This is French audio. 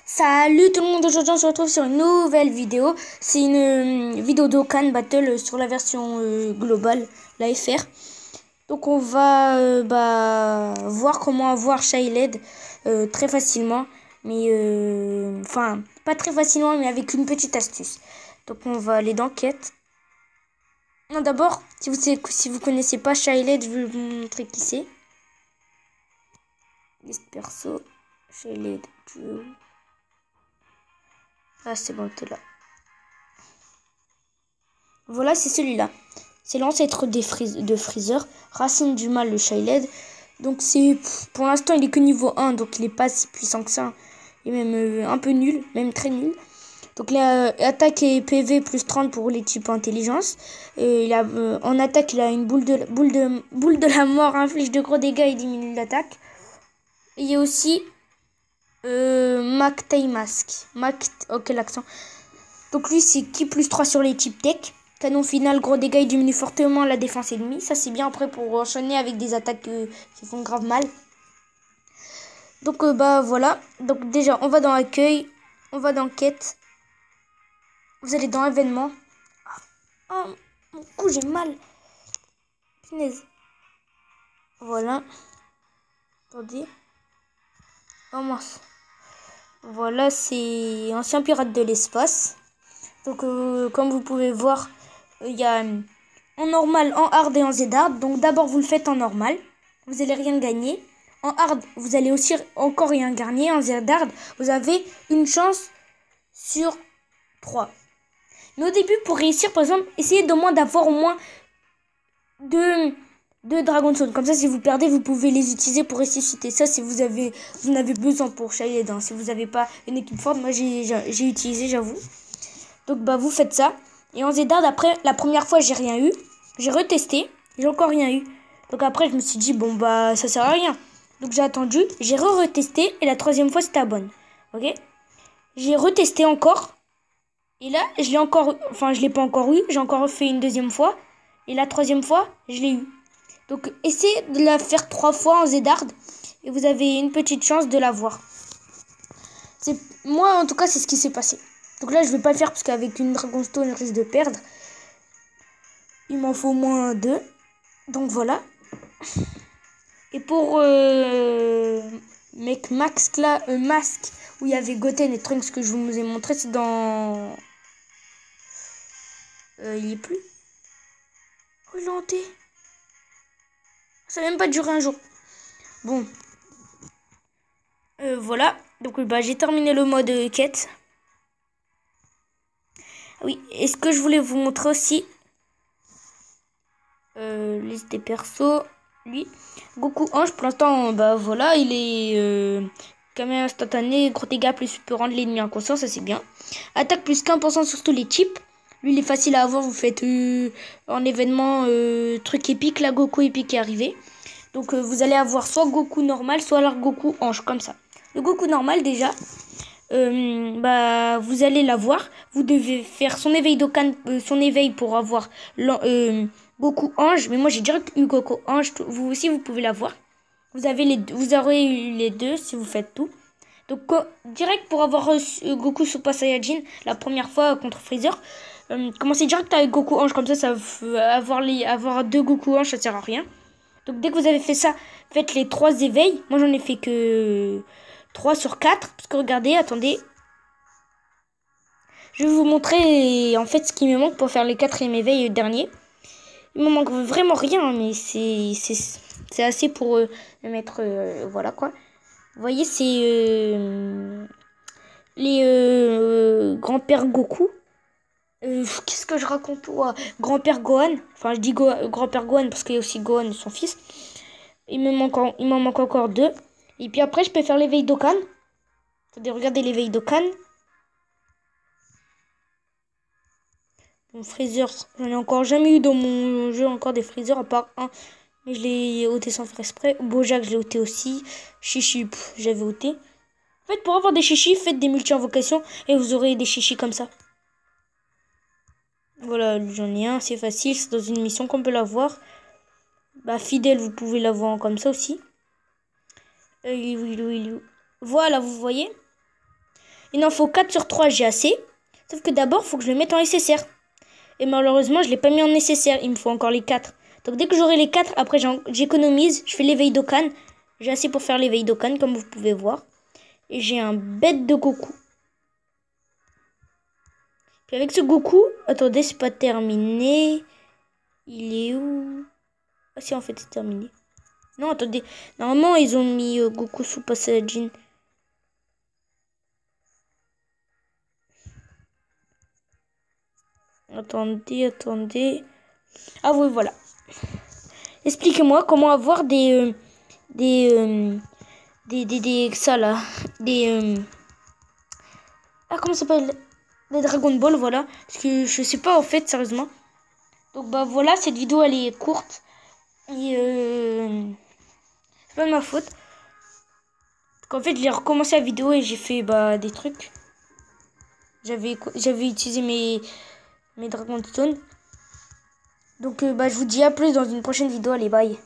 Salut tout le monde, aujourd'hui on se retrouve sur une nouvelle vidéo. C'est une vidéo d'Okan Battle sur la version globale, la FR. Donc on va voir comment avoir Shyled très facilement. Mais enfin, pas très facilement, mais avec une petite astuce. Donc on va aller dans quête. Non, d'abord, si vous connaissez pas Shyled, je vais vous montrer qui c'est. Liste perso, Shyled duo. Ah, c'est bon, t'es là. Voilà, c'est celui-là. C'est l'ancêtre de Freezer. Racine du mal, le Shyled. Donc, pour l'instant, il est que niveau 1. Donc, il est pas si puissant que ça. Il est même un peu nul. Même très nul. Donc, là, attaque et PV plus 30 pour les types intelligence. En attaque, il a une boule de la mort. Inflige de gros dégâts et diminue l'attaque. Et il y a aussi Mac Tail Mask. Ok, l'accent. Donc lui, c'est ki plus 3 sur les types tech. Canon final, gros dégâts, il diminue fortement la défense ennemie. Ça, c'est bien après pour enchaîner avec des attaques qui font grave mal. Donc, voilà. Donc, déjà, on va dans accueil. On va dans quête. Vous allez dans événement. Oh, mon cou, j'ai mal. Punaise. Voilà. Attendez. Oh mince. Voilà, c'est ancien pirate de l'espace. Donc, comme vous pouvez voir, il y a en normal, en hard et en Z-hard. Donc, d'abord, vous le faites en normal. Vous allez rien gagner. En hard, vous allez aussi encore rien gagner. En Z-hard, vous avez une chance sur 3. Mais au début, pour réussir, par exemple, essayez d'avoir au moins deux Dragon Stone. Comme ça, si vous perdez, vous pouvez les utiliser pour ressusciter. Ça, si vous en avez besoin pour Shyled. Si vous n'avez pas une équipe forte, moi, j'ai utilisé, j'avoue. Donc, vous faites ça. Et en Z-hard, après, la première fois, j'ai rien eu. J'ai retesté. J'ai encore rien eu. Donc, après, je me suis dit, bon, ça sert à rien. Donc, j'ai attendu. J'ai retesté. Et la troisième fois, c'était la bonne. Ok? J'ai retesté encore. Et là, je l'ai pas encore eu. J'ai encore fait une deuxième fois. Et la troisième fois, je l'ai eu. Donc, essayez de la faire 3 fois en Z-hard. Et vous avez une petite chance de l'avoir. Moi, en tout cas, c'est ce qui s'est passé. Donc là, je vais pas le faire parce qu'avec une Dragonstone, je risque de perdre. Il m'en faut au moins 2. Donc voilà. Et pour Mask, où il y avait Goten et Trunks que je vous ai montré, c'est dans... il y est plus. Oh, il est hanté. Ça n'a même pas duré un jour. Bon. Voilà. Donc j'ai terminé le mode quête. Oui, et ce que je voulais vous montrer aussi... liste des persos... Lui, Goku Ange, pour l'instant, voilà, il est caméra instantanée, gros dégâts plus peut rendre l'ennemi inconscient, ça c'est bien. Attaque plus 15% sur tous les types. Lui, il est facile à avoir, vous faites en événement truc épique, là Goku épique est arrivé. Donc vous allez avoir soit Goku normal, soit alors Goku Ange, comme ça. Le Goku normal déjà, vous allez l'avoir. Vous devez faire son éveil d'Okan, son éveil pour avoir Goku Ange. Mais moi j'ai direct eu Goku Ange. Vous aussi vous pouvez l'avoir. Vous aurez eu les deux si vous faites tout. Donc direct pour avoir Goku Super Saiyajin la première fois contre Freezer. Commencez direct avec Goku Ange, comme ça avoir 2 Goku Ange, ça sert à rien. Donc dès que vous avez fait ça, faites les 3 éveils. Moi j'en ai fait que 3 sur 4. Parce que regardez, attendez. Je vais vous montrer en fait ce qui me manque pour faire les 4e éveils dernier. Il me manque vraiment rien, mais c'est assez pour me mettre... voilà quoi. Vous voyez, c'est les grand-père Goku. Qu'est-ce que je raconte? Grand-père Gohan. Enfin, je dis grand-père Gohan parce qu'il y a aussi Gohan, son fils. Il m'en manque encore 2. Et puis après, je peux faire l'éveil d'Okan. Attendez, regardez l'éveil d'Okan. Mon Freezer, j'en ai encore jamais eu dans mon jeu encore des Freezer à part un. Mais je l'ai ôté sans faire exprès. Bojack, je l'ai ôté aussi. Chichi, j'avais ôté. En fait, pour avoir des chichis, faites des multi-invocations et vous aurez des chichis comme ça. Voilà, j'en ai un, c'est facile. C'est dans une mission qu'on peut l'avoir. Fidèle, vous pouvez l'avoir comme ça aussi. Voilà, vous voyez. Il en faut 4 sur 3, j'ai assez. Sauf que d'abord, il faut que je le mette en nécessaire. Et malheureusement, je ne l'ai pas mis en nécessaire. Il me faut encore les 4. Donc dès que j'aurai les 4, après j'économise. Je fais l'éveil d'Okan. J'ai assez pour faire l'éveil d'Okan, comme vous pouvez voir. Et j'ai un bête de Goku. Puis avec ce Goku... Attendez, c'est pas terminé. Il est où? Ah si, en fait, c'est terminé. Non, attendez. Normalement, ils ont mis Goku Super Saiyajin. Attendez. Ah oui, voilà. Expliquez-moi comment avoir ça là. Ah, comment ça s'appelle? Des Dragon Ball, voilà. Parce que je sais pas en fait, sérieusement. Donc bah voilà, cette vidéo elle est courte. Et c'est pas de ma faute. Parce qu'en fait, j'ai recommencé la vidéo et j'ai fait des trucs. J'avais utilisé mes Dragon Stone. Donc je vous dis à plus dans une prochaine vidéo. Allez, bye.